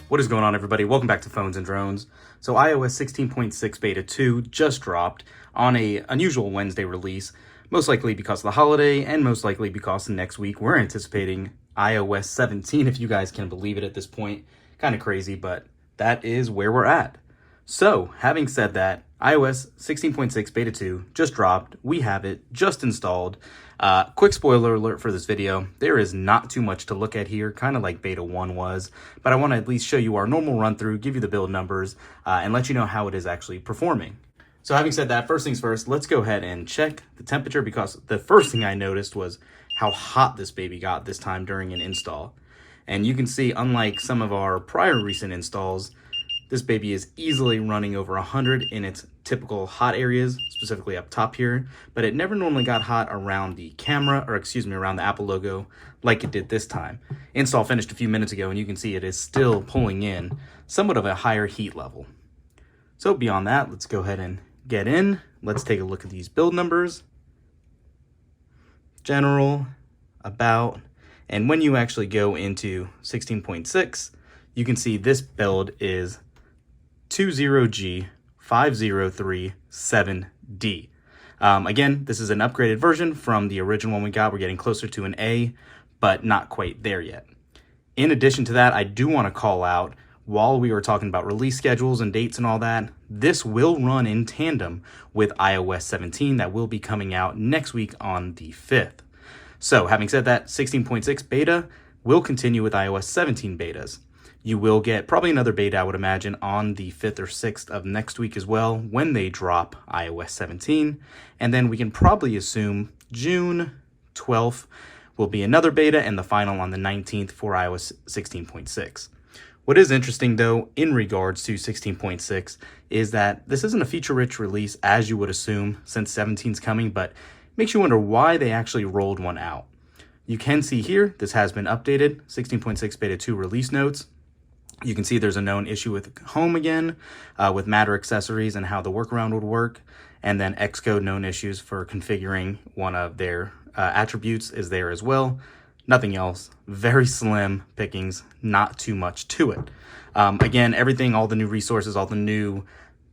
What is going on, everybody? Welcome back to Phones and Drones. So iOS 16.6 Beta 2 just dropped on a unusual Wednesday release, most likely because of the holiday and most likely because next week we're anticipating iOS 17, if you guys can believe it at this point. Kind of crazy, but that is where we're at. So, having said that, iOS 16.6 Beta 2 just dropped. We have it just installed. Quick spoiler alert for this video. There is not too much to look at here, kind of like Beta 1 was, but I want to at least show you our normal run through, give you the build numbers, and let you know how it is actually performing. So having said that, first things first, let's go ahead and check the temperature, because the first thing I noticed was how hot this baby got this time during an install. And you can see, unlike some of our prior recent installs, this baby is easily running over 100 in its typical hot areas, specifically up top here, but it never normally got hot around the camera, or excuse me, around the Apple logo like it did this time. Install finished a few minutes ago, and you can see it is still pulling in somewhat of a higher heat level. So beyond that, let's go ahead and get in. Let's take a look at these build numbers. General, about, and when you actually go into 16.6, you can see this build is 20G5037D. Again, this is an upgraded version from the original one we got. We're getting closer to an A, but not quite there yet. In addition to that, I do want to call out, while we were talking about release schedules and dates and all that, this will run in tandem with iOS 17 that will be coming out next week on the 5th. So having said that, 16.6 beta will continue with iOS 17 betas. You will get probably another beta, I would imagine, on the 5th or 6th of next week as well, when they drop iOS 17. And then we can probably assume June 12th will be another beta, and the final on the 19th for iOS 16.6. What is interesting, though, in regards to 16.6 is that this isn't a feature-rich release, as you would assume, since 17's coming, but makes you wonder why they actually rolled one out. You can see here, this has been updated, 16.6 Beta 2 release notes. You can see there's a known issue with Home again, with Matter accessories and how the workaround would work. And then Xcode known issues for configuring one of their attributes is there as well. Nothing else. Very slim pickings, not too much to it. Again, everything, all the new resources, all the new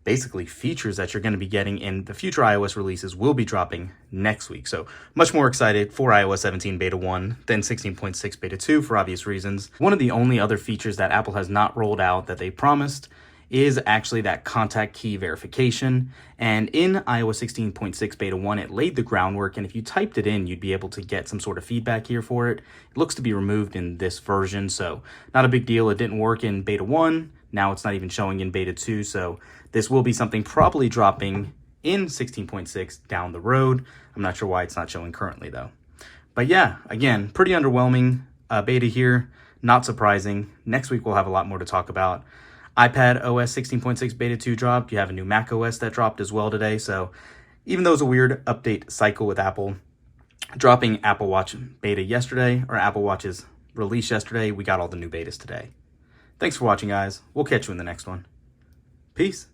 basically features that you're going to be getting in the future iOS releases will be dropping next week. So much more excited for iOS 17 Beta 1 than 16.6 Beta 2 for obvious reasons. One of the only other features that Apple has not rolled out that they promised is actually that contact key verification. And in iOS 16.6 Beta 1, it laid the groundwork, and if you typed it in, you'd be able to get some sort of feedback here for it. It looks to be removed in this version, so not a big deal. It didn't work in Beta 1. Now it's not even showing in Beta 2, so this will be something probably dropping in 16.6 down the road. I'm not sure why it's not showing currently, though. But yeah, again, pretty underwhelming beta here. Not surprising. Next week we'll have a lot more to talk about. iPad OS 16.6 Beta 2 dropped. You have a new Mac OS that dropped as well today. So even though it's a weird update cycle with Apple, dropping Apple Watch beta yesterday, or Apple Watch's release yesterday, we got all the new betas today. Thanks for watching, guys. We'll catch you in the next one. Peace.